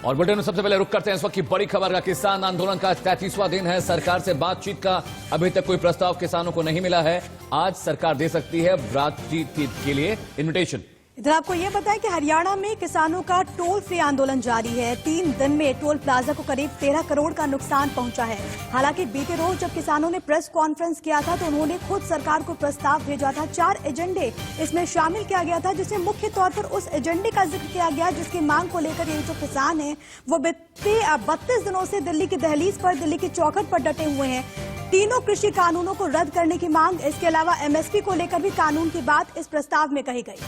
और बुलेटिन में सबसे पहले रुक करते हैं इस वक्त की बड़ी खबर का। किसान आंदोलन का 33वां दिन है। सरकार से बातचीत का अभी तक कोई प्रस्ताव किसानों को नहीं मिला है। आज सरकार दे सकती है बातचीत के लिए इन्विटेशन। इधर आपको ये बताएं कि हरियाणा में किसानों का टोल फ्री आंदोलन जारी है। 3 दिन में टोल प्लाजा को करीब 13 करोड़ का नुकसान पहुंचा है। हालांकि बीते रोज जब किसानों ने प्रेस कॉन्फ्रेंस किया था तो उन्होंने खुद सरकार को प्रस्ताव भेजा था। 4 एजेंडे इसमें शामिल किया गया था, जिसमें मुख्य तौर पर उस एजेंडे का जिक्र किया गया जिसकी मांग को लेकर ये जो किसान है वो बीते 32 दिनों से दिल्ली की दहलीज पर, दिल्ली की चौखट पर डटे हुए हैं। तीनों कृषि कानूनों को रद्द करने की मांग, इसके अलावा MSP को लेकर भी कानून की बात इस प्रस्ताव में कही गई।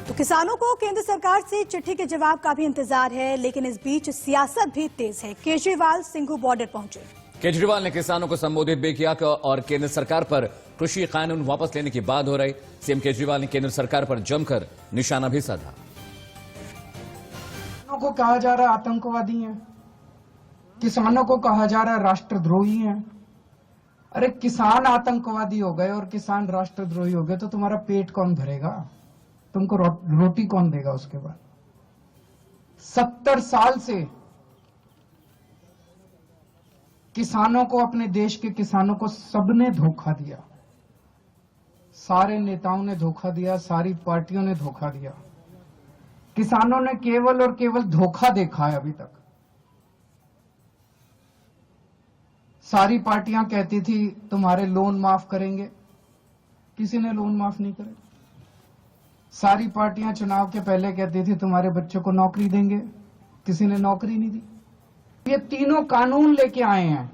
तो किसानों को केंद्र सरकार से चिट्ठी के जवाब का भी इंतजार है, लेकिन इस बीच सियासत भी तेज है। केजरीवाल सिंघू बॉर्डर पहुंचे। केजरीवाल ने किसानों को संबोधित भी किया और केंद्र सरकार पर कृषि कानून वापस लेने की बात हो रही। सीएम केजरीवाल ने केंद्र सरकार पर जमकर निशाना भी साधा। किसानों को कहा जा रहा है आतंकवादी हैं, किसानों को कहा जा रहा है राष्ट्रद्रोही हैं। अरे किसान आतंकवादी हो गए और किसान राष्ट्रद्रोही हो गए तो तुम्हारा पेट कौन भरेगा? तुमको रोटी कौन देगा उसके बाद? 70 साल से किसानों को, अपने देश के किसानों को सबने धोखा दिया। सारे नेताओं ने धोखा दिया, सारी पार्टियों ने धोखा दिया। किसानों ने केवल और केवल धोखा देखा है अभी तक। सारी पार्टियां कहती थी तुम्हारे लोन माफ करेंगे, किसी ने लोन माफ नहीं करे। सारी पार्टियां चुनाव के पहले कहती थी तुम्हारे बच्चों को नौकरी देंगे, किसी ने नौकरी नहीं दी। ये तीनों कानून लेके आए हैं।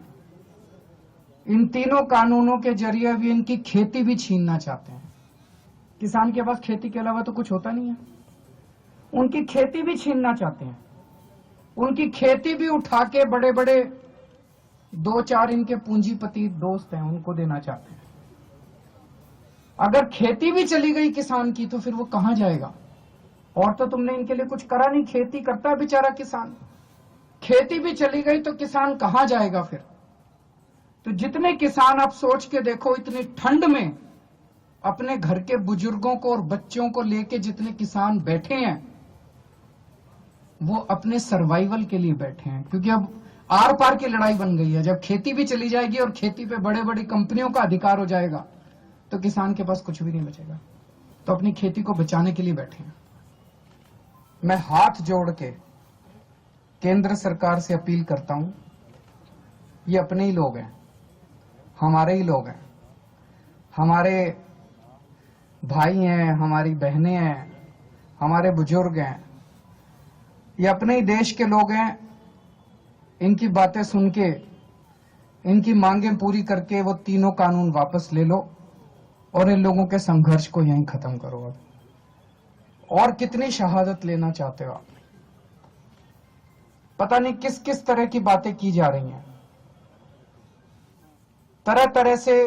इन तीनों कानूनों के जरिए भी इनकी खेती भी छीनना चाहते हैं। किसान के पास खेती के अलावा तो कुछ होता नहीं है, उनकी खेती भी छीनना चाहते हैं। उनकी खेती भी उठा के बड़े बड़े 2-4 इनके पूंजीपति दोस्त हैं उनको देना चाहते हैं। अगर खेती भी चली गई किसान की तो फिर वो कहां जाएगा? और तो तुमने इनके लिए कुछ करा नहीं। खेती करता है बेचारा किसान, खेती भी चली गई तो किसान कहां जाएगा फिर? तो जितने किसान आप सोच के देखो, इतनी ठंड में अपने घर के बुजुर्गों को और बच्चों को लेके जितने किसान बैठे हैं वो अपने सर्वाइवल के लिए बैठे हैं, क्योंकि अब आर पार की लड़ाई बन गई है। जब खेती भी चली जाएगी और खेती पे बड़े बड़ी कंपनियों का अधिकार हो जाएगा तो किसान के पास कुछ भी नहीं बचेगा। तो अपनी खेती को बचाने के लिए बैठे हैं। मैं हाथ जोड़ के केंद्र सरकार से अपील करता हूं, ये अपने ही लोग हैं, हमारे ही लोग हैं, हमारे भाई हैं, हमारी बहनें हैं, हमारे बुजुर्ग हैं, ये अपने ही देश के लोग हैं। इनकी बातें सुन के, इनकी मांगें पूरी करके वो तीनों कानून वापस ले लो और इन लोगों के संघर्ष को यहीं खत्म करो। अब और कितनी शहादत लेना चाहते हो आप? पता नहीं किस किस तरह की बातें की जा रही हैं। तरह तरह से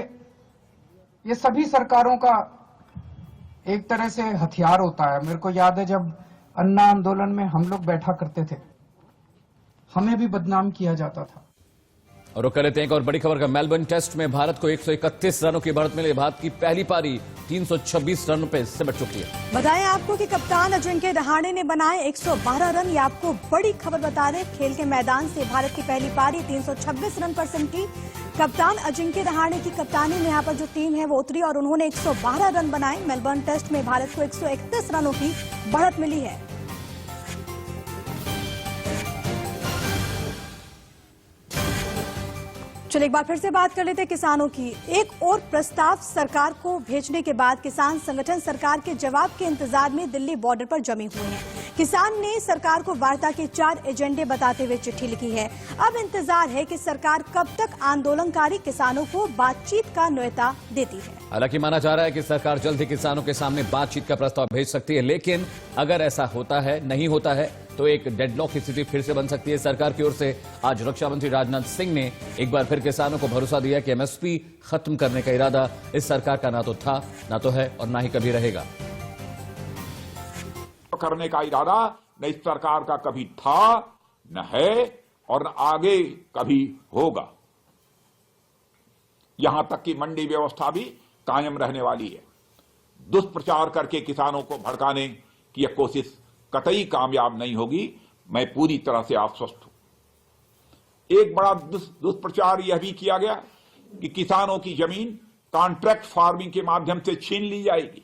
ये सभी सरकारों का एक तरह से हथियार होता है। मेरे को याद है जब अन्ना आंदोलन में हम लोग बैठा करते थे, हमें भी बदनाम किया जाता था। और रुक लेते हैं एक और बड़ी खबर का। मेलबर्न टेस्ट में भारत को 131 रनों की बढ़त मिली। भारत की पहली पारी 326 रनों पे सिमट चुकी है। बताएं आपको कि कप्तान अजिंक्य रहाणे ने बनाए 112 रन। ये आपको बड़ी खबर बता रहे। खेल के मैदान से भारत की पहली पारी 326 रन पर सिमटी। कप्तान अजिंक्य रहाणे की कप्तानी में यहाँ पर जो टीम है वो उतरी और उन्होंने 112 रन बनाए। मेलबर्न टेस्ट में भारत को 131 रनों की बढ़त मिली है। चलिए एक बार फिर से बात कर लेते हैं किसानों की। एक और प्रस्ताव सरकार को भेजने के बाद किसान संगठन सरकार के जवाब के इंतजार में दिल्ली बॉर्डर पर जमे हुए हैं। किसान ने सरकार को वार्ता के 4 एजेंडे बताते हुए चिट्ठी लिखी है। अब इंतजार है कि सरकार कब तक आंदोलनकारी किसानों को बातचीत का न्योता देती है। हालांकि माना जा रहा है कि सरकार जल्द ही किसानों के सामने बातचीत का प्रस्ताव भेज सकती है, लेकिन अगर ऐसा होता है, नहीं होता है, तो एक डेडलॉक की स्थिति फिर से बन सकती है। सरकार की ओर से आज रक्षा मंत्री राजनाथ सिंह ने एक बार फिर किसानों को भरोसा दिया कि MSP खत्म करने का इरादा इस सरकार का ना तो था, ना तो है और ना ही कभी रहेगा। करने का इरादा न इस सरकार का कभी था, न है और न आगे कभी होगा। यहां तक कि मंडी व्यवस्था भी कायम रहने वाली है। दुष्प्रचार करके किसानों को भड़काने की यह कोशिश कतई कामयाब नहीं होगी, मैं पूरी तरह से आश्वस्त हूं। एक बड़ा दुष्प्रचार यह भी किया गया कि किसानों की जमीन कॉन्ट्रैक्ट फार्मिंग के माध्यम से छीन ली जाएगी।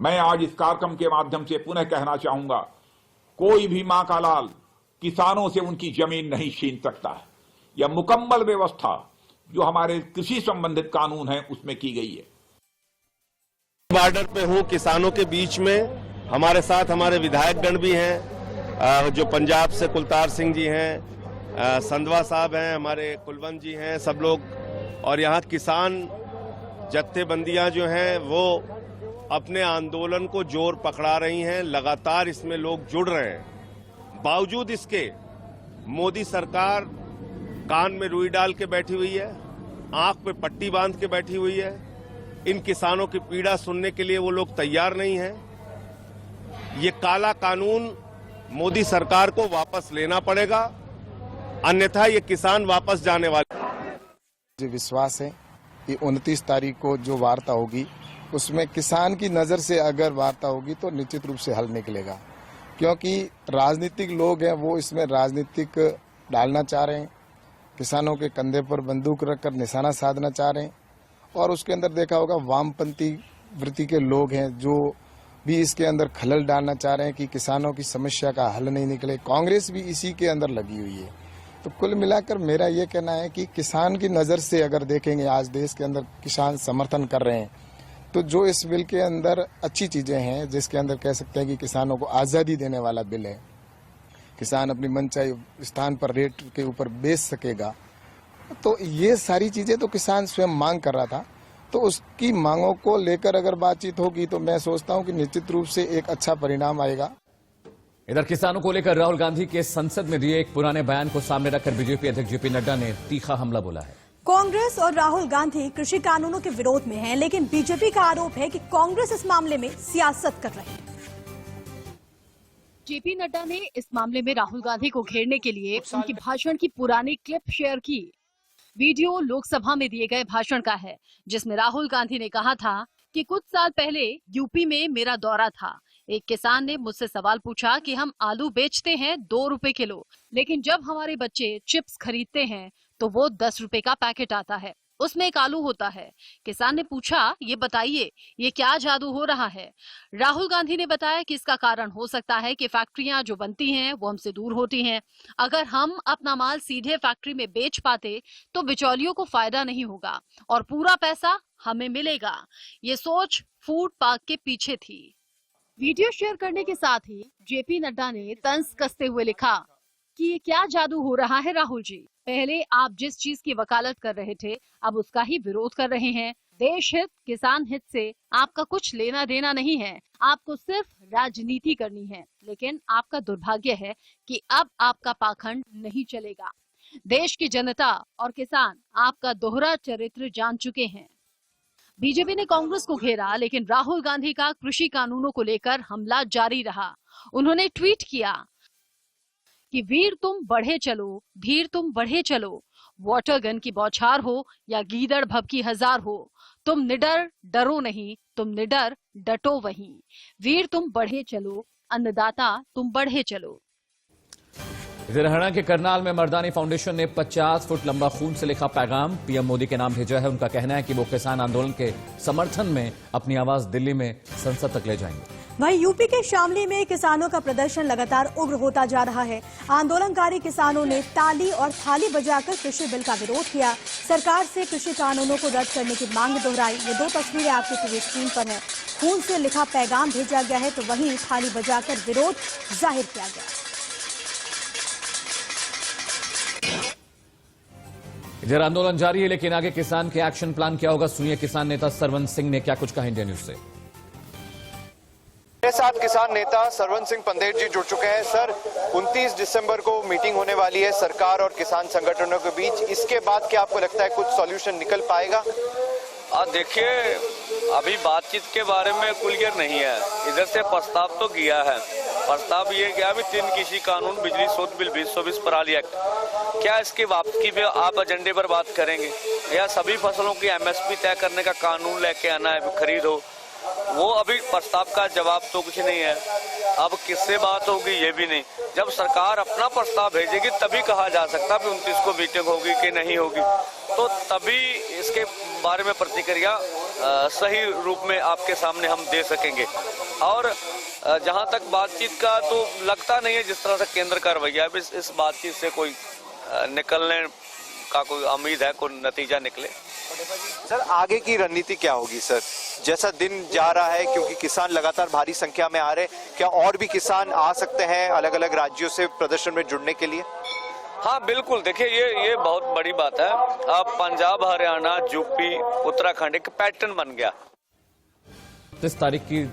मैं आज इस कार्यक्रम के माध्यम से पुनः कहना चाहूंगा, कोई भी मां का लाल किसानों से उनकी जमीन नहीं छीन सकता है। यह मुकम्मल व्यवस्था जो हमारे कृषि संबंधित कानून है उसमें की गई है। बॉर्डर पे हूँ, किसानों के बीच में हमारे साथ हमारे विधायकगण भी हैं, जो पंजाब से कुलतार सिंह जी हैं, संधवा साहब हैं, हमारे कुलवंत जी हैं, सब लोग। और यहाँ किसान जत्थेबंदियां जो हैं वो अपने आंदोलन को जोर पकड़ा रही हैं, लगातार इसमें लोग जुड़ रहे हैं। बावजूद इसके मोदी सरकार कान में रुई डाल के बैठी हुई है, आंख पे पट्टी बांध के बैठी हुई है। इन किसानों की पीड़ा सुनने के लिए वो लोग तैयार नहीं हैं। ये काला कानून मोदी सरकार को वापस लेना पड़ेगा, अन्यथा ये किसान वापस जाने वाले। मुझे विश्वास है कि 29 तारीख को जो वार्ता होगी उसमें किसान की नज़र से अगर वार्ता होगी तो निश्चित रूप से हल निकलेगा, क्योंकि राजनीतिक लोग हैं वो इसमें राजनीतिक डालना चाह रहे हैं, किसानों के कंधे पर बंदूक रखकर निशाना साधना चाह रहे हैं। और उसके अंदर देखा होगा वामपंथी वृत्ति के लोग हैं जो भी इसके अंदर खलल डालना चाह रहे हैं कि किसानों की समस्या का हल नहीं निकले। कांग्रेस भी इसी के अंदर लगी हुई है। तो कुल मिलाकर मेरा ये कहना है कि किसान की नज़र से अगर देखेंगे, आज देश के अंदर किसान समर्थन कर रहे हैं, तो जो इस बिल के अंदर अच्छी चीज़ें हैं, जिसके अंदर कह सकते हैं कि किसानों को आज़ादी देने वाला बिल है, किसान अपनी मनचाही स्थान पर रेट के ऊपर बेच सकेगा, तो ये सारी चीज़ें तो किसान स्वयं मांग कर रहा था। तो उसकी मांगों को लेकर अगर बातचीत होगी तो मैं सोचता हूं कि निश्चित रूप से एक अच्छा परिणाम आएगा। इधर किसानों को लेकर राहुल गांधी के संसद में दिए एक पुराने बयान को सामने रखकर बीजेपी अध्यक्ष जेपी नड्डा ने तीखा हमला बोला है। कांग्रेस और राहुल गांधी कृषि कानूनों के विरोध में हैं, लेकिन बीजेपी का आरोप है कि कांग्रेस इस मामले में सियासत कर रही है। जेपी नड्डा ने इस मामले में राहुल गांधी को घेरने के लिए उनकी भाषण की पुरानी क्लिप शेयर की। वीडियो लोकसभा में दिए गए भाषण का है, जिसमें राहुल गांधी ने कहा था कि कुछ साल पहले यूपी में मेरा दौरा था। एक किसान ने मुझसे सवाल पूछा कि हम आलू बेचते हैं 2 रुपए किलो, लेकिन जब हमारे बच्चे चिप्स खरीदते हैं तो वो 10 रुपए का पैकेट आता है, उसमें एक आलू होता है। किसान ने पूछा, ये बताइए ये क्या जादू हो रहा है? राहुल गांधी ने बताया कि इसका कारण हो सकता है कि फैक्ट्रियां जो बनती हैं वो हमसे दूर होती हैं। अगर हम अपना माल सीधे फैक्ट्री में बेच पाते तो बिचौलियों को फायदा नहीं होगा और पूरा पैसा हमें मिलेगा। ये सोच फूड पार्क के पीछे थी। वीडियो शेयर करने के साथ ही जेपी नड्डा ने तंज कसते हुए लिखा कि ये क्या जादू हो रहा है राहुल जी? पहले आप जिस चीज की वकालत कर रहे थे अब उसका ही विरोध कर रहे हैं। देश हित, किसान हित से आपका कुछ लेना देना नहीं है, आपको सिर्फ राजनीति करनी है। लेकिन आपका दुर्भाग्य है कि अब आपका पाखंड नहीं चलेगा। देश की जनता और किसान आपका दोहरा चरित्र जान चुके हैं। बीजेपी ने कांग्रेस को घेरा, लेकिन राहुल गांधी का कृषि कानूनों को लेकर हमला जारी रहा। उन्होंने ट्वीट किया कि वीर तुम बढ़े चलो, धीर तुम बढ़े चलो, वाटर गन की बौछार हो या गीदड़ भभकी हजार हो, तुम निडर डरो नहीं, तुम निडर डटो वहीं। वीर तुम बढ़े चलो, अन्नदाता तुम बढ़े चलो। इधर हरियाणा के करनाल में मर्दानी फाउंडेशन ने 50 फुट लंबा खून से लिखा पैगाम पीएम मोदी के नाम भेजा है। उनका कहना है कि वो किसान आंदोलन के समर्थन में अपनी आवाज दिल्ली में संसद तक ले जाएंगे। वहीं यूपी के शामली में किसानों का प्रदर्शन लगातार उग्र होता जा रहा है। आंदोलनकारी किसानों ने ताली और थाली बजाकर कृषि बिल का विरोध किया। सरकार से कृषि कानूनों को रद्द करने की मांग दोहराई। ये 2 तस्वीरें आपकी टीवी स्क्रीन पर है। खून से लिखा पैगाम भेजा गया है तो वहीं थाली बजाकर विरोध जाहिर किया गया। इधर आंदोलन जारी है, लेकिन आगे किसान के एक्शन प्लान क्या होगा? सुनिए किसान नेता सरवंत सिंह ने क्या कुछ कहा इंडिया न्यूज से। मेरे साथ किसान नेता सरवंत सिंह पंदेर जी जुड़ चुके हैं। सर, 29 दिसंबर को मीटिंग होने वाली है सरकार और किसान संगठनों के बीच। इसके बाद क्या आपको लगता है कुछ सॉल्यूशन निकल पाएगा? देखिए, अभी बातचीत के बारे में क्लियर नहीं है। इधर से प्रस्ताव तो किया है। प्रस्ताव ये गया भी 3 कृषि कानून, बिजली शोध बिल 2024 पराली एक्ट, क्या इसकी वापसी भी आप एजेंडे पर बात करेंगे? या सभी फसलों की एमएसपी तय करने का कानून लेके आना है, खरीद हो, वो अभी प्रस्ताव का जवाब तो कुछ नहीं है। अब किससे बात होगी ये भी नहीं। जब सरकार अपना प्रस्ताव भेजेगी तभी कहा जा सकता है 29 को मीटिंग होगी कि नहीं होगी, तो तभी इसके बारे में प्रतिक्रिया सही रूप में आपके सामने हम दे सकेंगे। और जहां तक बातचीत का, तो लगता नहीं है जिस तरह से केंद्र का रवैया है, इस बातचीत से कोई निकलने का कोई उम्मीद है, कोई नतीजा निकले। सर आगे की रणनीति क्या होगी सर, जैसा दिन जा रहा है, क्योंकि किसान लगातार भारी संख्या में आ रहे, क्या और भी किसान आ सकते हैं अलग अलग राज्यों से प्रदर्शन में जुड़ने के लिए? हाँ बिल्कुल, देखिए ये बहुत बड़ी बात है। अब पंजाब, हरियाणा, यूपी, उत्तराखंड एक पैटर्न बन गया। 30 तारीख की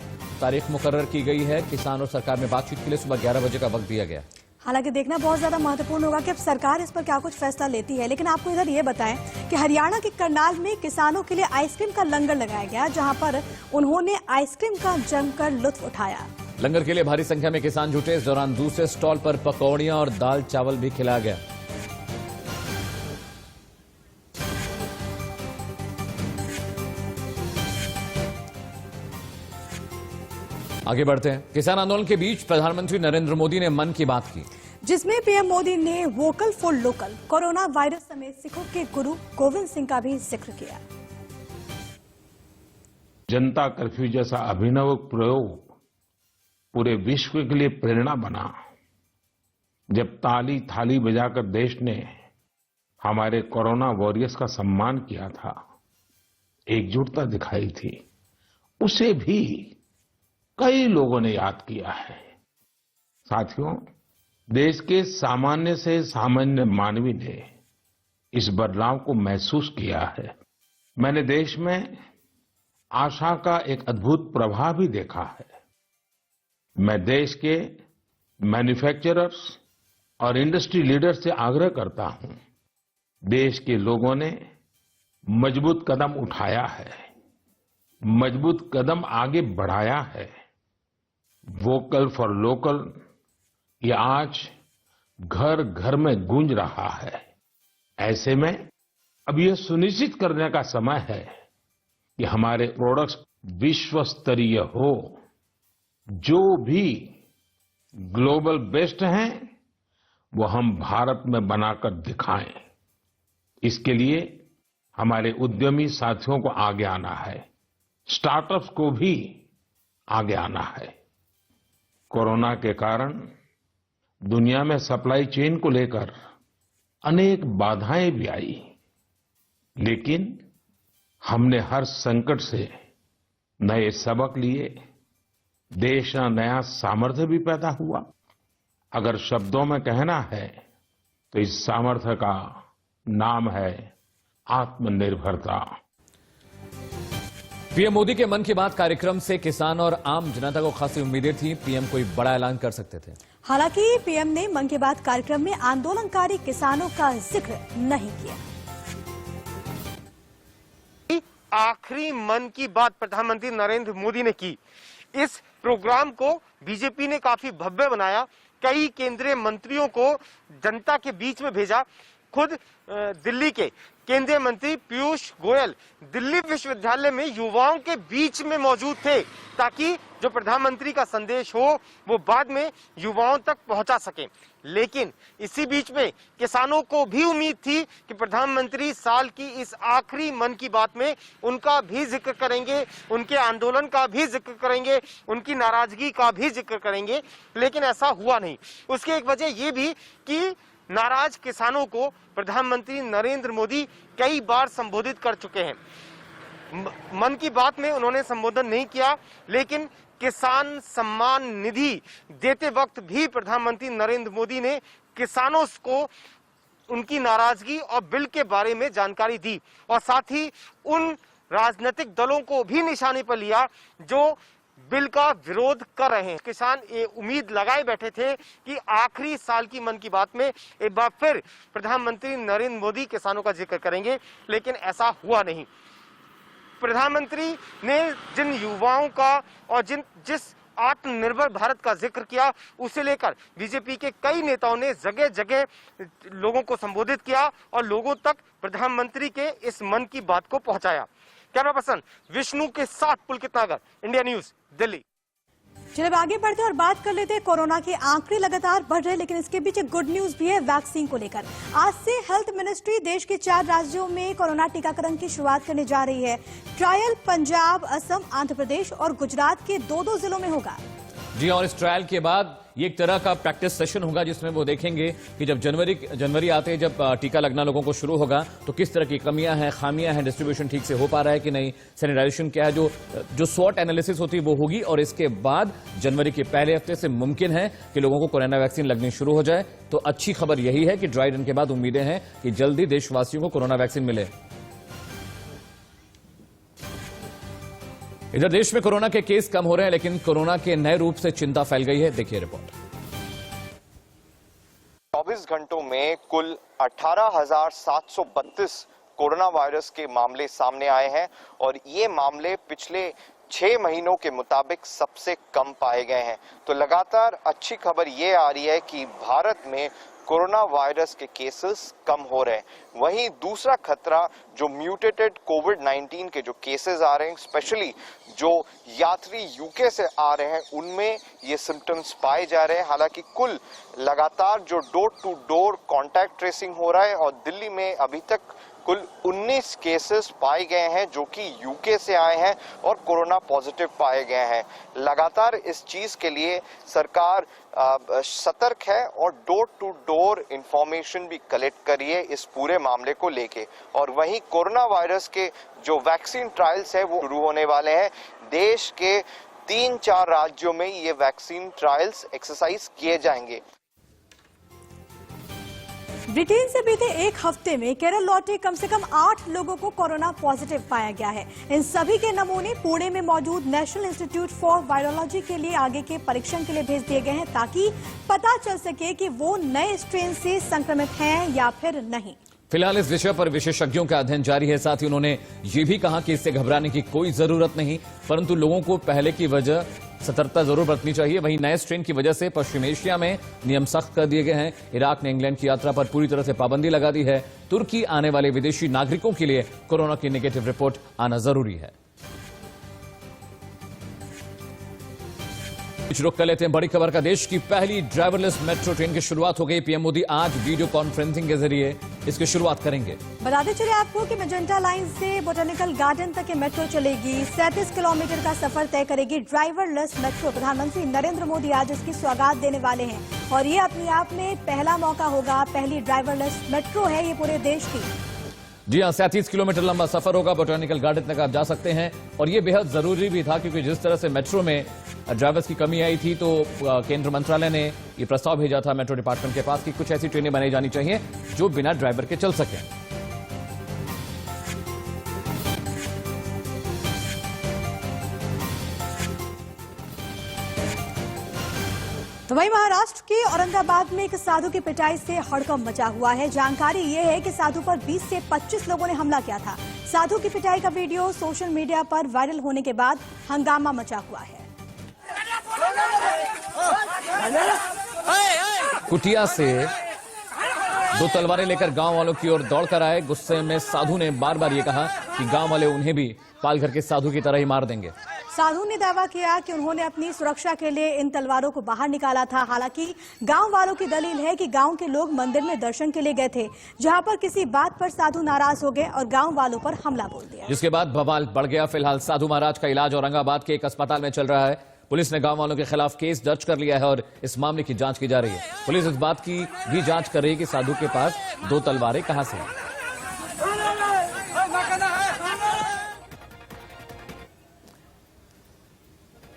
तारीख मुकर्रर की गई है। किसान और सरकार में बातचीत के लिए सुबह 11 बजे का वक्त दिया गया। हालांकि देखना बहुत ज्यादा महत्वपूर्ण होगा कि अब सरकार इस पर क्या कुछ फैसला लेती है। लेकिन आपको इधर ये बताएं कि हरियाणा के करनाल में किसानों के लिए आइसक्रीम का लंगर लगाया गया, जहां पर उन्होंने आइसक्रीम का जमकर लुत्फ उठाया। लंगर के लिए भारी संख्या में किसान जुटे। इस दौरान दूसरे स्टॉल पर पकौड़ियां और दाल चावल भी खिलाया गया। आगे बढ़ते हैं। किसान आंदोलन के बीच प्रधानमंत्री नरेंद्र मोदी ने मन की बात की, जिसमें पीएम मोदी ने vocal for local, corona virus समेत सिखों के गुरु गोविंद सिंह का भी जिक्र किया। जनता कर्फ्यू जैसा अभिनव प्रयोग पूरे विश्व के लिए प्रेरणा बना। जब ताली थाली बजाकर देश ने हमारे कोरोना वॉरियर्स का सम्मान किया था, एकजुटता दिखाई थी, उसे भी कई लोगों ने याद किया है। साथियों, देश के सामान्य से सामान्य मानवी ने इस बदलाव को महसूस किया है। मैंने देश में आशा का एक अद्भुत प्रभाव भी देखा है। मैं देश के मैन्युफैक्चरर्स और इंडस्ट्री लीडर्स से आग्रह करता हूं, देश के लोगों ने मजबूत कदम उठाया है, मजबूत कदम आगे बढ़ाया है। वोकल फॉर लोकल ये आज घर घर में गूंज रहा है। ऐसे में अब यह सुनिश्चित करने का समय है कि हमारे प्रोडक्ट्स विश्व स्तरीय हो, जो भी ग्लोबल बेस्ट हैं वो हम भारत में बनाकर दिखाएं। इसके लिए हमारे उद्यमी साथियों को आगे आना है, स्टार्टअप्स को भी आगे आना है। कोरोना के कारण दुनिया में सप्लाई चेन को लेकर अनेक बाधाएं भी आई, लेकिन हमने हर संकट से नए सबक लिए, देश का नया सामर्थ्य भी पैदा हुआ। अगर शब्दों में कहना है तो इस सामर्थ्य का नाम है आत्मनिर्भरता। पीएम मोदी के मन की बात कार्यक्रम से किसान और आम जनता को खासी उम्मीदें थी। पीएम कोई बड़ा ऐलान कर सकते थे। हालांकि पीएम ने मन की बात कार्यक्रम में आंदोलनकारी किसानों का जिक्र नहीं किया। आखिरी मन की बात प्रधानमंत्री नरेंद्र मोदी ने की। इस प्रोग्राम को बीजेपी ने काफी भव्य बनाया, कई केंद्रीय मंत्रियों को जनता के बीच में भेजा। खुद दिल्ली के केंद्रीय मंत्री पीयूष गोयल दिल्ली विश्वविद्यालय में युवाओं के बीच में मौजूद थे, ताकि जो प्रधानमंत्री का संदेश हो वो बाद में युवाओं तक पहुंचा सके। लेकिन इसी बीच में किसानों को भी उम्मीद थी कि प्रधानमंत्री साल की इस आखिरी मन की बात में उनका भी जिक्र करेंगे, उनके आंदोलन का भी जिक्र करेंगे, उनकी नाराजगी का भी जिक्र करेंगे, लेकिन ऐसा हुआ नहीं। उसकी एक वजह ये भी कि नाराज किसानों को प्रधानमंत्री नरेंद्र मोदी कई बार संबोधित कर चुके हैं। मन की बात में उन्होंने संबोधन नहीं किया, लेकिन किसान सम्मान निधि देते वक्त भी प्रधानमंत्री नरेंद्र मोदी ने किसानों को उनकी नाराजगी और बिल के बारे में जानकारी दी, और साथ ही उन राजनीतिक दलों को भी निशाने पर लिया जो बिल का विरोध कर रहे हैं। किसान ये उम्मीद लगाए बैठे थे कि आखिरी साल की मन की बात में एक बार फिर प्रधानमंत्री नरेंद्र मोदी किसानों का जिक्र करेंगे, लेकिन ऐसा हुआ नहीं। प्रधानमंत्री ने जिन युवाओं का और जिस आत्मनिर्भर भारत का जिक्र किया, उसे लेकर बीजेपी के कई नेताओं ने जगह जगह लोगों को संबोधित किया और लोगों तक प्रधानमंत्री के इस मन की बात को पहुंचाया। कैमरा पर्सन विष्णु के साथ पुलकित नागर, इंडिया न्यूज, दिल्ली। चलिए आगे बढ़ते और बात कर लेते हैं। कोरोना के आंकड़े लगातार बढ़ रहे हैं, लेकिन इसके पीछे गुड न्यूज भी है वैक्सीन को लेकर। आज से हेल्थ मिनिस्ट्री देश के 4 राज्यों में कोरोना टीकाकरण की शुरुआत करने जा रही है। ट्रायल पंजाब, असम, आंध्र प्रदेश और गुजरात के 2-2 जिलों में होगा। जी, और इस ट्रायल के बाद ये एक तरह का प्रैक्टिस सेशन होगा जिसमें वो देखेंगे कि जब जनवरी आते ही जब टीका लगना लोगों को शुरू होगा तो किस तरह की कमियां हैं, खामियां हैं, डिस्ट्रीब्यूशन ठीक से हो पा रहा है कि नहीं, सैनिटाइजेशन क्या है, जो स्वॉट एनालिसिस होती है वो होगी। और इसके बाद जनवरी के पहले हफ्ते से मुमकिन है कि लोगों को कोरोना वैक्सीन लगनी शुरू हो जाए। तो अच्छी खबर यही है कि ड्राई रन के बाद उम्मीदें हैं कि जल्दी देशवासियों को कोरोना वैक्सीन मिले। इधर देश में कोरोना के केस कम हो रहे हैं, लेकिन कोरोना के नए रूप से चिंता फैल गई है। देखिए रिपोर्ट। 24 घंटों में कुल 18,732 कोरोना वायरस के मामले सामने आए हैं और ये मामले पिछले 6 महीनों के मुताबिक सबसे कम पाए गए हैं। तो लगातार अच्छी खबर ये आ रही है कि भारत में कोरोना वायरस के केसेस कम हो रहे हैं। वहीं दूसरा खतरा जो म्यूटेटेड कोविड-19 के जो केसेस आ रहे हैं, स्पेशली जो यात्री यूके से आ रहे हैं, उनमें ये सिम्टम्स पाए जा रहे हैं। हालांकि कुल लगातार जो door to door contact tracing हो रहा है और दिल्ली में अभी तक कुल 19 केसेस पाए गए हैं जो कि यूके से आए हैं और कोरोना पॉजिटिव पाए गए हैं। लगातार इस चीज के लिए सरकार सतर्क है और डोर टू डोर इंफॉर्मेशन भी कलेक्ट करी है इस पूरे मामले को लेके। और वहीं कोरोना वायरस के जो वैक्सीन ट्रायल्स है वो शुरू होने वाले हैं। देश के 3-4 राज्यों में ये वैक्सीन ट्रायल्स एक्सरसाइज किए जाएंगे। ब्रिटेन से बीते एक हफ्ते में केरल लौटे कम से कम 8 लोगों को कोरोना पॉजिटिव पाया गया है। इन सभी के नमूने पुणे में मौजूद नेशनल इंस्टीट्यूट फॉर वायरोलॉजी के लिए आगे के परीक्षण के लिए भेज दिए गए हैं, ताकि पता चल सके कि वो नए स्ट्रेन से संक्रमित हैं या फिर नहीं। फिलहाल इस विषय पर विशेषज्ञों का अध्ययन जारी है। साथ ही उन्होंने ये भी कहा कि इससे घबराने की कोई जरूरत नहीं, परंतु लोगों को पहले की वजह सतर्कता जरूर बरतनी चाहिए। वहीं नए स्ट्रेन की वजह से पश्चिम एशिया में नियम सख्त कर दिए गए हैं। इराक ने इंग्लैंड की यात्रा पर पूरी तरह से पाबंदी लगा दी है। तुर्की आने वाले विदेशी नागरिकों के लिए कोरोना की नेगेटिव रिपोर्ट आना जरूरी है। रुक कर लेते हैं बड़ी खबर का। देश की पहली ड्राइवरलेस मेट्रो ट्रेन की शुरुआत हो गई। पीएम मोदी आज वीडियो कॉन्फ्रेंसिंग के जरिए इसकी शुरुआत करेंगे। बताते चले आपको कि मेजेंटा लाइन से बोटेनिकल गार्डन तक ये मेट्रो चलेगी। 37 किलोमीटर का सफर तय करेगी ड्राइवरलेस मेट्रो। प्रधानमंत्री नरेंद्र मोदी आज इसकी सौगात देने वाले हैं और ये अपने आप में पहला मौका होगा। पहली ड्राइवरलेस मेट्रो है ये पूरे देश की। जी हाँ, 37 किलोमीटर लंबा सफर होगा। बोटेनिकल गार्डन तक आप जा सकते हैं और ये बेहद जरूरी भी था, क्योंकि जिस तरह से मेट्रो में ड्राइवर्स की कमी आई थी तो केंद्र मंत्रालय ने ये प्रस्ताव भेजा था मेट्रो डिपार्टमेंट के पास कि कुछ ऐसी ट्रेनें बनाई जानी चाहिए जो बिना ड्राइवर के चल सकें। तो वहीं महाराष्ट्र के औरंगाबाद में एक साधु की पिटाई से हड़कंप मचा हुआ है। जानकारी ये है कि साधु पर 20 से 25 लोगों ने हमला किया था। साधु की पिटाई का वीडियो सोशल मीडिया पर वायरल होने के बाद हंगामा मचा हुआ है। कुटिया से 2 तलवारें लेकर गांव वालों की ओर दौड़कर आए। गुस्से में साधु ने बार बार ये कहा कि गांव वाले उन्हें भी पालघर के साधु की तरह ही मार देंगे। साधु ने दावा किया कि उन्होंने अपनी सुरक्षा के लिए इन तलवारों को बाहर निकाला था। हालांकि गांव वालों की दलील है कि गांव के लोग मंदिर में दर्शन के लिए गए थे, जहां पर किसी बात पर साधु नाराज हो गए और गांव वालों पर हमला बोल दिया, जिसके बाद बवाल बढ़ गया। फिलहाल साधु महाराज का इलाज औरंगाबाद के एक अस्पताल में चल रहा है। पुलिस ने गांव वालों के खिलाफ केस दर्ज कर लिया है और इस मामले की जांच की जा रही है। पुलिस इस बात की भी जांच कर रही है कि साधु के पास 2 तलवारें कहां से हैं।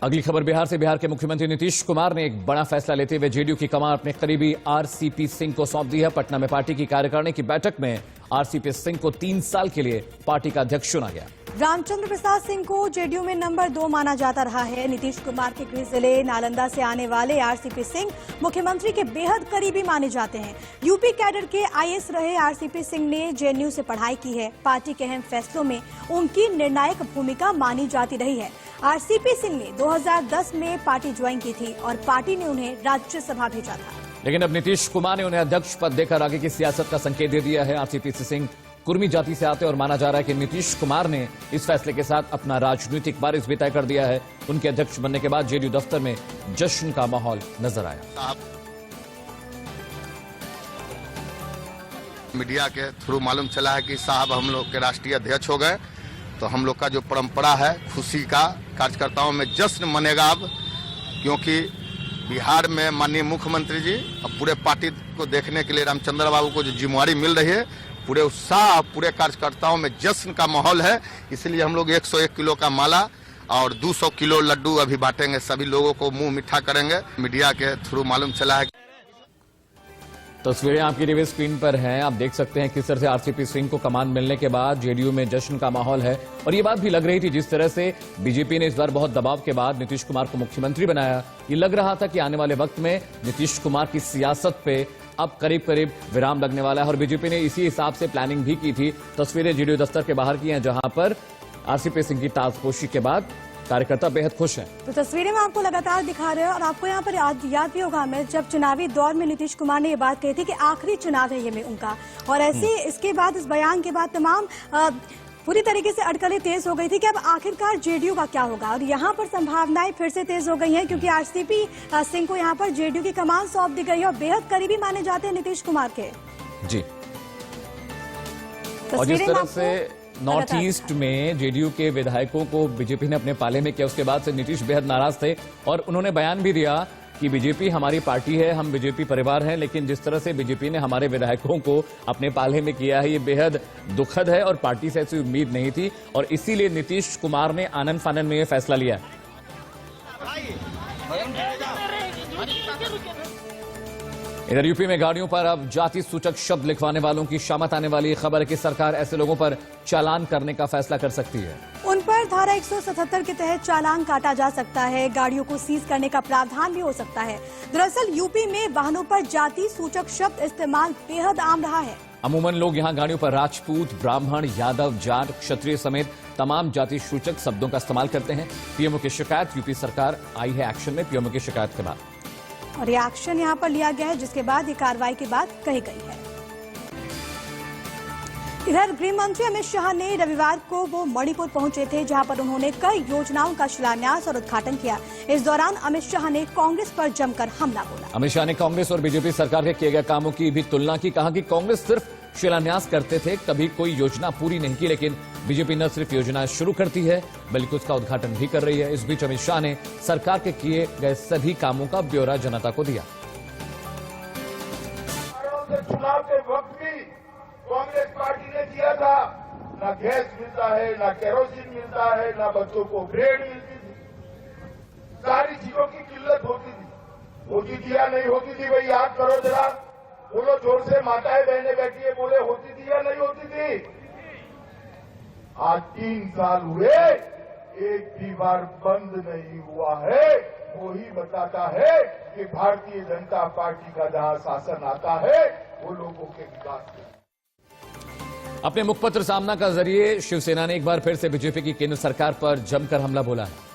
अगली खबर बिहार से। बिहार के मुख्यमंत्री नीतीश कुमार ने एक बड़ा फैसला लेते हुए जेडीयू की कमान अपने करीबी आरसीपी सिंह को सौंप दी है। पटना में पार्टी की कार्यकारिणी की बैठक में आरसीपी सिंह को 3 साल के लिए पार्टी का अध्यक्ष चुना गया। रामचंद्र प्रसाद सिंह को जेडीयू में नंबर 2 माना जाता रहा है। नीतीश कुमार के गृह जिले नालंदा से आने वाले आरसीपी सिंह मुख्यमंत्री के बेहद करीबी माने जाते हैं। यूपी कैडर के आईएएस रहे आरसीपी सिंह ने जेएनयू से पढ़ाई की है। पार्टी के अहम फैसलों में उनकी निर्णायक भूमिका मानी जाती रही है। आरसीपी सिंह ने 2010 में पार्टी ज्वाइन की थी और पार्टी ने उन्हें राज्यसभा भेजा था। लेकिन अब नीतीश कुमार ने उन्हें अध्यक्ष पद देकर आगे की सियासत का संकेत दे दिया है। आरसीपी सिंह कुर्मी जाति से आते और माना जा रहा है कि नीतीश कुमार ने इस फैसले के साथ अपना राजनीतिक वारिस भी तय कर दिया है। उनके अध्यक्ष बनने के बाद जेडीयू दफ्तर में जश्न का माहौल नजर आया। मीडिया के थ्रू मालूम चला है कि साहब हम लोग के राष्ट्रीय अध्यक्ष हो गए, तो हम लोग का जो परंपरा है खुशी का, कार्यकर्ताओं में जश्न मनेगा अब, क्योंकि बिहार में माननीय मुख्यमंत्री जी अब पूरे पार्टी को देखने के लिए रामचंद्र बाबू को जो जिम्मेवारी मिल रही है, पूरे उत्साह, पूरे कार्यकर्ताओं में जश्न का माहौल है। इसलिए हम लोग 101 किलो का माला और 200 किलो लड्डू अभी बांटेंगे, सभी लोगों को मुंह मीठा करेंगे। मीडिया के थ्रू मालूम चला है। तस्वीरें आपकी टीवी स्क्रीन पर हैं। आप देख सकते हैं किस तरह से आरसीपी सिंह को कमान मिलने के बाद जेडीयू में जश्न का माहौल है। और ये बात भी लग रही थी, जिस तरह से बीजेपी ने इस बार बहुत दबाव के बाद नीतीश कुमार को मुख्यमंत्री बनाया, ये लग रहा था कि आने वाले वक्त में नीतीश कुमार की सियासत पे अब करीब करीब विराम लगने वाला है। और बीजेपी ने इसी हिसाब से प्लानिंग भी की थी। तस्वीरें जेडीयू दफ्तर के बाहर की हैं, जहां पर आरसीपी सिंह की ताजपोशी के बाद कार्यकर्ता बेहद खुश हैं। तो तस्वीरें में आपको लगातार दिखा रहे हैं और आपको यहाँ पर याद भी होगा हमें, जब चुनावी दौर में नीतीश कुमार ने ये बात कही थी कि आखिरी चुनाव है ये में उनका, और ऐसे इसके बाद इस बयान के बाद तमाम पूरी तरीके से अटकलें तेज हो गई थी कि अब आखिरकार जेडीयू का क्या होगा। और यहाँ पर संभावनाएं फिर से तेज हो गई हैं, क्योंकि आरसीपी सिंह को यहाँ पर जेडीयू की कमान सौंप दी गई है और बेहद करीबी माने जाते हैं नीतीश कुमार के। जी, और जिस तरह से नॉर्थ ईस्ट में जेडीयू के विधायकों को बीजेपी ने अपने पाले में किया, उसके बाद से नीतीश बेहद नाराज थे और उन्होंने बयान भी दिया कि बीजेपी हमारी पार्टी है, हम बीजेपी परिवार हैं, लेकिन जिस तरह से बीजेपी ने हमारे विधायकों को अपने पाले में किया है, ये बेहद दुखद है और पार्टी से ऐसी उम्मीद नहीं थी। और इसीलिए नीतीश कुमार ने आनन फानन में यह फैसला लिया। इधर यूपी में गाड़ियों पर अब जाति सूचक शब्द लिखवाने वालों की शामत आने वाली खबर है कि सरकार ऐसे लोगों पर चालान करने का फैसला कर सकती है। उन पर धारा 177 के तहत चालान काटा जा सकता है। गाड़ियों को सीज करने का प्रावधान भी हो सकता है। दरअसल यूपी में वाहनों पर जाति सूचक शब्द इस्तेमाल बेहद आम रहा है। अमूमन लोग यहां गाड़ियों पर राजपूत, ब्राह्मण, यादव, जाट, क्षत्रिय समेत तमाम जाति सूचक शब्दों का इस्तेमाल करते हैं। पीएमओ की शिकायत, यूपी सरकार आई है एक्शन में पीएमओ की शिकायत के बाद, और ये एक्शन यहाँ पर लिया गया है, जिसके बाद ये कार्रवाई की बात कही गई है। इधर गृह मंत्री अमित शाह ने रविवार को वो मणिपुर पहुंचे थे, जहां पर उन्होंने कई योजनाओं का शिलान्यास और उद्घाटन किया। इस दौरान अमित शाह ने कांग्रेस पर जमकर हमला बोला। अमित शाह ने कांग्रेस और बीजेपी सरकार के किए गए कामों की भी तुलना की। कहा कि कांग्रेस सिर्फ शिलान्यास करते थे, कभी कोई योजना पूरी नहीं की, लेकिन बीजेपी न सिर्फ योजनाएं शुरू करती है बल्कि उसका उद्घाटन भी कर रही है। इस बीच अमित शाह ने सरकार के किए गए सभी कामों का ब्यौरा जनता को दिया। चुनाव के वक्त भी कांग्रेस पार्टी ने किया था, ना गैस मिलता है, ना केरोसिन मिलता है, ना बच्चों को ब्रेड मिलती थी, सारी चीजों की किल्लत होती थी। होती थी या नहीं होती थी, भाई याद करो जरा, बोलो जोर से, माताएं बहनें बैठी है, बोले होती थी या नहीं होती थी। आज 3 साल हुए, एक भी बार बंद नहीं हुआ है। वही बताता है कि भारतीय जनता पार्टी का जहां शासन आता है वो लोगों के विकास के। अपने मुखपत्र सामना का जरिए शिवसेना ने एक बार फिर से बीजेपी की केंद्र सरकार पर जमकर हमला बोला है।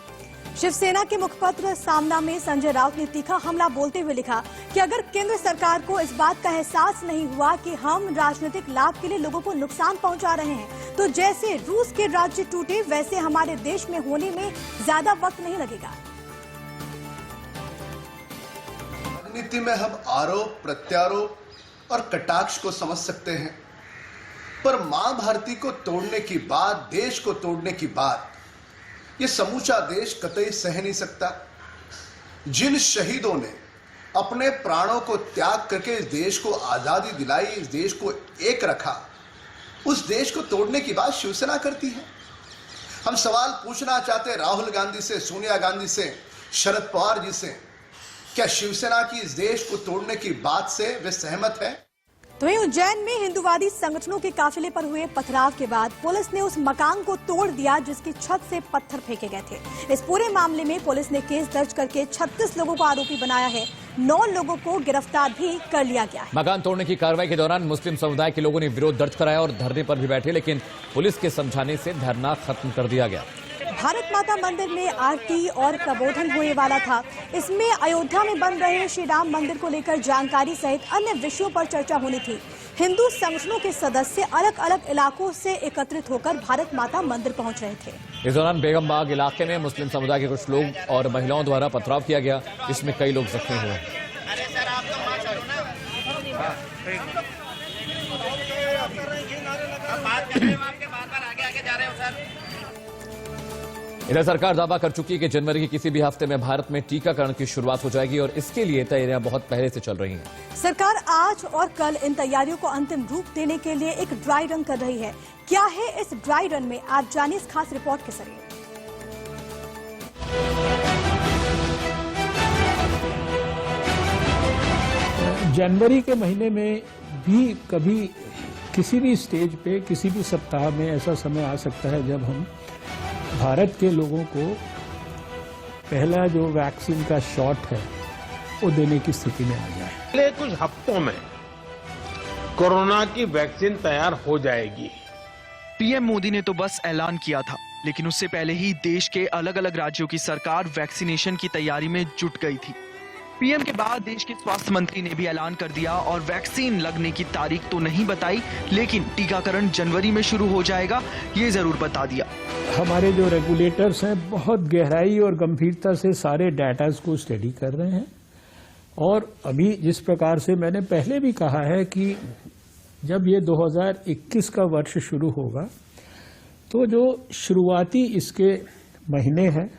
शिवसेना के मुखपत्र सामना में संजय राउत ने तीखा हमला बोलते हुए लिखा कि अगर केंद्र सरकार को इस बात का एहसास नहीं हुआ कि हम राजनीतिक लाभ के लिए लोगों को नुकसान पहुंचा रहे हैं, तो जैसे रूस के राज्य टूटे वैसे हमारे देश में होने में ज्यादा वक्त नहीं लगेगा। राजनीति में हम आरोप, प्रत्यारोप और कटाक्ष को समझ सकते हैं, पर मां भारती को तोड़ने की बात, देश को तोड़ने की बात, ये समूचा देश कतई सह नहीं सकता। जिन शहीदों ने अपने प्राणों को त्याग करके इस देश को आजादी दिलाई, इस देश को एक रखा, उस देश को तोड़ने की बात शिवसेना करती है। हम सवाल पूछना चाहते हैं राहुल गांधी से, सोनिया गांधी से, शरद पवार जी से, क्या शिवसेना की इस देश को तोड़ने की बात से वे सहमत है? तो वहीं उज्जैन में हिंदुवादी संगठनों के काफिले पर हुए पथराव के बाद पुलिस ने उस मकान को तोड़ दिया जिसकी छत से पत्थर फेंके गए थे। इस पूरे मामले में पुलिस ने केस दर्ज करके 36 लोगों को आरोपी बनाया है। 9 लोगों को गिरफ्तार भी कर लिया गया है। मकान तोड़ने की कार्रवाई के दौरान मुस्लिम समुदाय के लोगों ने विरोध दर्ज कराया और धरने पर भी बैठे, लेकिन पुलिस के समझाने से धरना खत्म कर दिया गया। भारत माता मंदिर में आरती और प्रबोधन होने वाला था। इसमें अयोध्या में बन रहे श्री राम मंदिर को लेकर जानकारी सहित अन्य विषयों पर चर्चा होनी थी। हिंदू संगठनों के सदस्य अलग अलग इलाकों से एकत्रित होकर भारत माता मंदिर पहुंच रहे थे। इस दौरान बेगम बाग इलाके में मुस्लिम समुदाय के कुछ लोग और महिलाओं द्वारा पथराव किया गया, इसमें कई लोग जख्मी हुए। इधर सरकार दावा कर चुकी है कि जनवरी के किसी भी हफ्ते में भारत में टीकाकरण की शुरुआत हो जाएगी और इसके लिए तैयारियां बहुत पहले से चल रही हैं। सरकार आज और कल इन तैयारियों को अंतिम रूप देने के लिए एक ड्राई रन कर रही है। क्या है इस ड्राई रन में, आप जानिए इस खास रिपोर्ट के जरिए। जनवरी के महीने में भी कभी किसी भी स्टेज पे किसी भी सप्ताह में ऐसा समय आ सकता है जब हम भारत के लोगों को पहला जो वैक्सीन का शॉट है वो देने की स्थिति में आ जाए। अगले कुछ हफ्तों में कोरोना की वैक्सीन तैयार हो जाएगी। पीएम मोदी ने तो बस ऐलान किया था, लेकिन उससे पहले ही देश के अलग अलग राज्यों की सरकार वैक्सीनेशन की तैयारी में जुट गई थी। पीएम के बाद देश के स्वास्थ्य मंत्री ने भी ऐलान कर दिया और वैक्सीन लगने की तारीख तो नहीं बताई, लेकिन टीकाकरण जनवरी में शुरू हो जाएगा ये जरूर बता दिया। हमारे जो रेगुलेटर्स हैं बहुत गहराई और गंभीरता से सारे डाटाज को स्टडी कर रहे हैं और अभी जिस प्रकार से मैंने पहले भी कहा है कि जब ये 2021 का वर्ष शुरू होगा तो जो शुरुआती इसके महीने हैं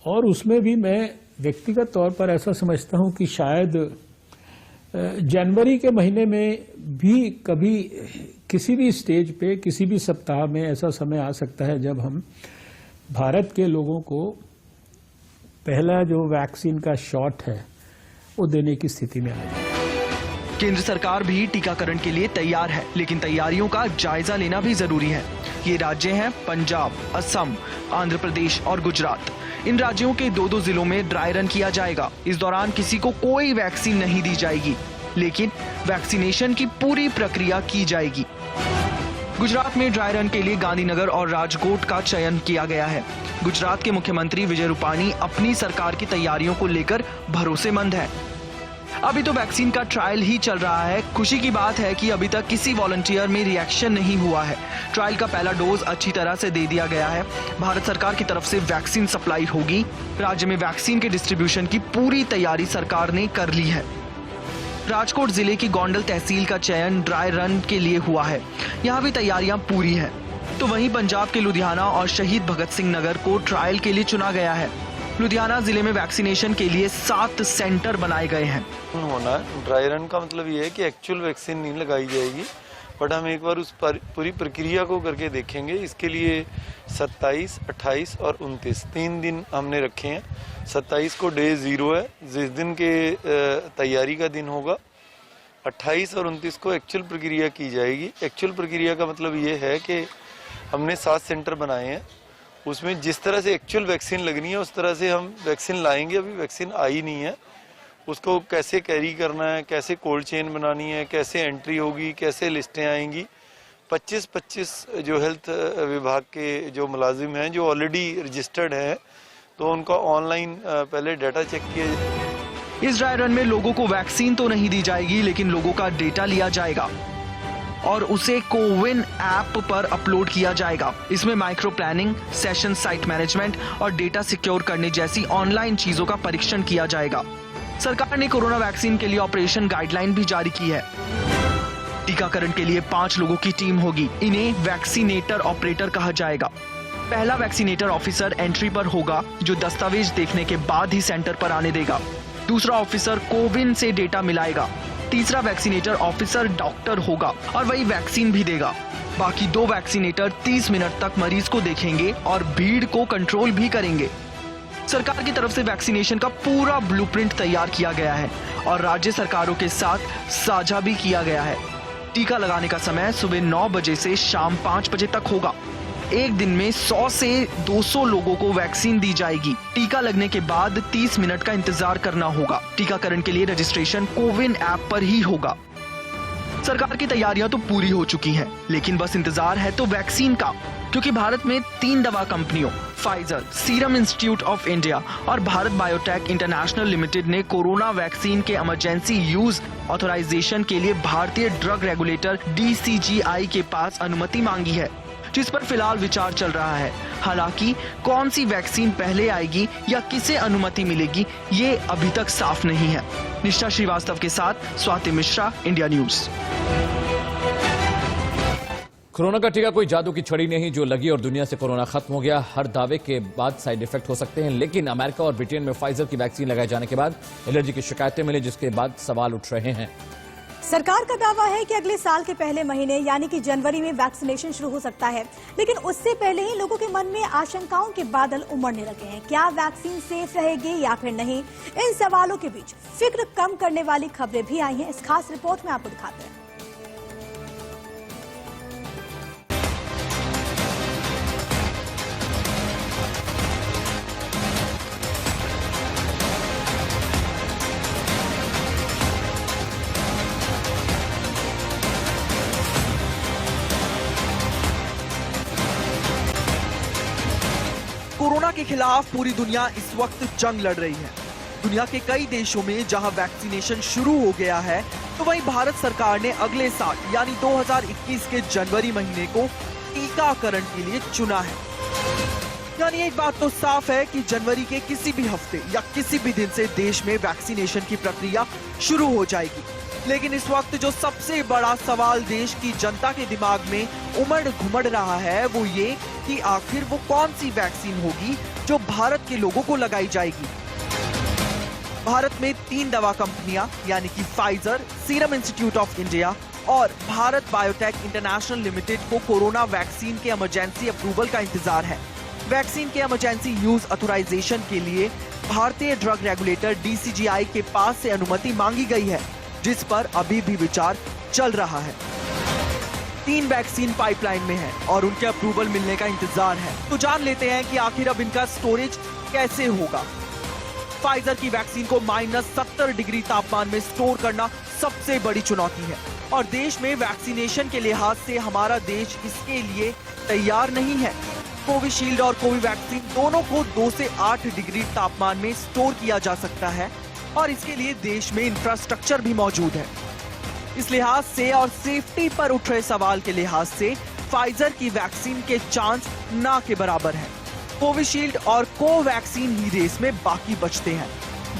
और उसमें भी मैं व्यक्तिगत तौर पर ऐसा समझता हूं कि शायद जनवरी के महीने में भी कभी किसी भी स्टेज पे किसी भी सप्ताह में ऐसा समय आ सकता है जब हम भारत के लोगों को पहला जो वैक्सीन का शॉट है वो देने की स्थिति में आ जाए। केंद्र सरकार भी टीकाकरण के लिए तैयार है, लेकिन तैयारियों का जायजा लेना भी जरूरी है। ये राज्य हैं पंजाब, असम, आंध्र प्रदेश और गुजरात। इन राज्यों के 2-2 जिलों में ड्राई रन किया जाएगा। इस दौरान किसी को कोई वैक्सीन नहीं दी जाएगी, लेकिन वैक्सीनेशन की पूरी प्रक्रिया की जाएगी। गुजरात में ड्राई रन के लिए गांधीनगर और राजकोट का चयन किया गया है। गुजरात के मुख्यमंत्री विजय रूपाणी अपनी सरकार की तैयारियों को लेकर भरोसेमंद है। अभी तो वैक्सीन का ट्रायल ही चल रहा है। खुशी की बात है कि अभी तक किसी वॉलंटियर में रिएक्शन नहीं हुआ है। ट्रायल का पहला डोज अच्छी तरह से दे दिया गया है। भारत सरकार की तरफ से वैक्सीन सप्लाई होगी। राज्य में वैक्सीन के डिस्ट्रीब्यूशन की पूरी तैयारी सरकार ने कर ली है। राजकोट जिले की गोंडल तहसील का चयन ड्राई रन के लिए हुआ है। यहाँ भी तैयारियां पूरी है। तो वहीं पंजाब के लुधियाना और शहीद भगत सिंह नगर को ट्रायल के लिए चुना गया है। लुधियाना जिले में वैक्सीनेशन के लिए 7 सेंटर बनाए गए हैं। होना ड्राई रन का मतलब ये है कि एक्चुअल वैक्सीन नहीं लगाई जाएगी, बट हम एक बार उस पूरी प्रक्रिया को करके देखेंगे। इसके लिए 27, 28 और 29 3 दिन हमने रखे हैं। 27 को डे 0 है, जिस दिन के तैयारी का दिन होगा। 28 और 29 को एक्चुअल प्रक्रिया की जाएगी। एक्चुअल प्रक्रिया का मतलब ये है कि हमने 7 सेंटर बनाए हैं। उसमें जिस तरह से एक्चुअल वैक्सीन लगनी है उस तरह से हम वैक्सीन लाएंगे। अभी वैक्सीन आई नहीं है, उसको कैसे कैरी करना है, कैसे कोल्ड चेन बनानी है, कैसे एंट्री होगी, कैसे लिस्टें आएंगी। 25-25 जो हेल्थ विभाग के जो मुलाजिम हैं जो ऑलरेडी रजिस्टर्ड हैं, तो उनका ऑनलाइन पहले डाटा चेक किया जाए। इस ड्राई रन में लोगों को वैक्सीन तो नहीं दी जाएगी, लेकिन लोगों का डेटा लिया जाएगा और उसे कोविन ऐप पर अपलोड किया जाएगा। इसमें micro planning, session site management और डेटा सिक्योर करने जैसी ऑनलाइन चीजों का परीक्षण किया जाएगा। सरकार ने कोरोना वैक्सीन के लिए ऑपरेशन गाइडलाइन भी जारी की है। टीकाकरण के लिए 5 लोगों की टीम होगी। इन्हें वैक्सीनेटर ऑपरेटर कहा जाएगा। पहला वैक्सीनेटर ऑफिसर एंट्री पर होगा, जो दस्तावेज देखने के बाद ही सेंटर पर आने देगा। दूसरा ऑफिसर कोविन से डेटा मिलाएगा। तीसरा वैक्सीनेटर ऑफिसर डॉक्टर होगा और वही वैक्सीन भी देगा। बाकी 2 वैक्सीनेटर 30 मिनट तक मरीज को देखेंगे और भीड़ को कंट्रोल भी करेंगे। सरकार की तरफ से वैक्सीनेशन का पूरा ब्लूप्रिंट तैयार किया गया है और राज्य सरकारों के साथ साझा भी किया गया है। टीका लगाने का समय सुबह 9 बजे से शाम 5 बजे तक होगा। एक दिन में 100 से 200 लोगों को वैक्सीन दी जाएगी। टीका लगने के बाद 30 मिनट का इंतजार करना होगा। टीकाकरण के लिए रजिस्ट्रेशन कोविन ऐप पर ही होगा। सरकार की तैयारियां तो पूरी हो चुकी हैं, लेकिन बस इंतजार है तो वैक्सीन का। क्योंकि भारत में 3 दवा कंपनियों Pfizer, serum institute of India और भारत बायोटेक इंटरनेशनल लिमिटेड ने कोरोना वैक्सीन के इमरजेंसी यूज ऑथराइजेशन के लिए भारतीय ड्रग रेगुलेटर DCGI के पास अनुमति मांगी है, जिस पर फिलहाल विचार चल रहा है। हालांकि कौन सी वैक्सीन पहले आएगी या किसे अनुमति मिलेगी, ये अभी तक साफ नहीं है। निष्ठा श्रीवास्तव के साथ Swati Mishra, India news. Corona का टीका कोई जादू की छड़ी नहीं जो लगी और दुनिया से कोरोना खत्म हो गया। हर दावे के बाद साइड इफेक्ट हो सकते हैं, लेकिन अमेरिका और ब्रिटेन में फाइजर की वैक्सीन लगाए जाने के बाद एलर्जी की शिकायतें मिली, जिसके बाद सवाल उठ रहे हैं। सरकार का दावा है कि अगले साल के पहले महीने यानी कि जनवरी में वैक्सीनेशन शुरू हो सकता है, लेकिन उससे पहले ही लोगों के मन में आशंकाओं के बादल उमड़ने लगे हैं। क्या वैक्सीन सेफ रहेगी या फिर नहीं? इन सवालों के बीच फिक्र कम करने वाली खबरें भी आई हैं। इस खास रिपोर्ट में आपको दिखाते हैं। कोरोना के खिलाफ पूरी दुनिया इस वक्त जंग लड़ रही है। दुनिया के कई देशों में जहां वैक्सीनेशन शुरू हो गया है, तो वहीं भारत सरकार ने अगले साल यानी 2021 के जनवरी महीने को टीकाकरण के लिए चुना है। यानी एक बात तो साफ है कि जनवरी के किसी भी हफ्ते या किसी भी दिन से देश में वैक्सीनेशन की प्रक्रिया शुरू हो जाएगी। लेकिन इस वक्त जो सबसे बड़ा सवाल देश की जनता के दिमाग में उमड़ घुमड़ रहा है, वो ये कि आखिर वो कौन सी वैक्सीन होगी जो भारत के लोगों को लगाई जाएगी। भारत में 3 दवा कंपनियां यानी कि Pfizer, serum institute of India और भारत बायोटेक इंटरनेशनल लिमिटेड को कोरोना वैक्सीन के इमरजेंसी अप्रूवल का इंतजार है। वैक्सीन के इमरजेंसी यूज ऑथराइजेशन के लिए भारतीय ड्रग रेगुलेटर DCGI के पास से अनुमति मांगी गई है, जिस पर अभी भी विचार चल रहा है। 3 वैक्सीन पाइपलाइन में है और उनके अप्रूवल मिलने का इंतजार है। तो जान लेते हैं कि आखिर अब इनका स्टोरेज कैसे होगा। फाइजर की वैक्सीन को -70 डिग्री तापमान में स्टोर करना सबसे बड़ी चुनौती है और देश में वैक्सीनेशन के लिहाज से हमारा देश इसके लिए तैयार नहीं है। कोविशील्ड और कोविवैक्सीन दोनों को 2 से 8 डिग्री तापमान में स्टोर किया जा सकता है और इसके लिए देश में इंफ्रास्ट्रक्चर भी मौजूद है। इस लिहाज से और सेफ्टी पर उठ रहे सवाल के लिहाज से फाइजर की वैक्सीन के चांस ना के बराबर है। कोविशील्ड और कोवैक्सीन ही रेस में बाकी बचते हैं।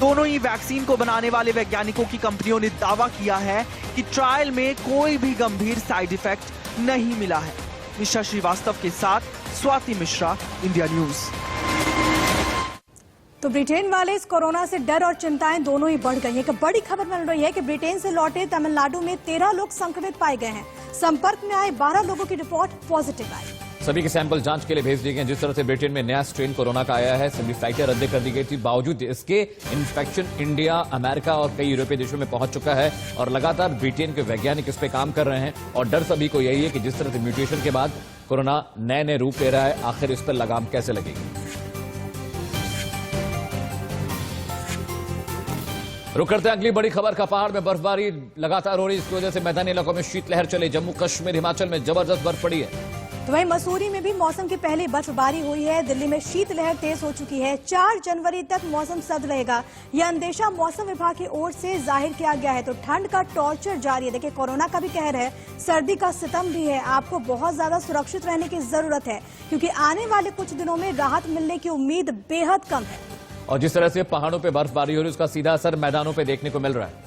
दोनों ही वैक्सीन को बनाने वाले वैज्ञानिकों की कंपनियों ने दावा किया है कि ट्रायल में कोई भी गंभीर साइड इफेक्ट नहीं मिला है। निष्ठा श्रीवास्तव के साथ स्वाति मिश्रा, इंडिया न्यूज। तो ब्रिटेन वाले इस कोरोना से डर और चिंताएं दोनों ही बढ़ गई हैं। एक बड़ी खबर मिल रही है कि ब्रिटेन से लौटे तमिलनाडु में 13 लोग संक्रमित पाए गए हैं। संपर्क में आए 12 लोगों की रिपोर्ट पॉजिटिव आई। सभी के सैंपल जांच के लिए भेज दिए गए। जिस तरह से ब्रिटेन में नया स्ट्रेन कोरोना का आया है, सभी फ्लाइटें रद्द कर दी गई थी। बावजूद इसके इन्फेक्शन इंडिया, अमेरिका और कई यूरोपीय देशों में पहुंच चुका है और लगातार ब्रिटेन के वैज्ञानिक इस पे काम कर रहे हैं। और डर सभी को यही है कि जिस तरह से म्यूटेशन के बाद कोरोना नए नए रूप ले रहा है, आखिर इस पर लगाम कैसे लगेगी। रुक करते हैं अगली बड़ी खबर का। पहाड़ में बर्फबारी लगातार हो रही, इसकी वजह से मैदानी इलाकों में शीतलहर चली। जम्मू कश्मीर, हिमाचल में जबरदस्त बर्फ पड़ी है। तो वहीं मसूरी में भी मौसम की पहली बर्फबारी हुई है। दिल्ली में शीतलहर तेज हो चुकी है। 4 जनवरी तक मौसम सर्द रहेगा, यह अंदेशा मौसम विभाग की ओर से जाहिर किया गया है। तो ठंड का टॉर्चर जारी है। देखिए, कोरोना का भी कहर है, सर्दी का सितम भी है। आपको बहुत ज्यादा सुरक्षित रहने की जरूरत है, क्योंकि आने वाले कुछ दिनों में राहत मिलने की उम्मीद बेहद कम है। और जिस तरह से पहाड़ों पे बर्फबारी हो रही है, उसका सीधा असर मैदानों पे देखने को मिल रहा है।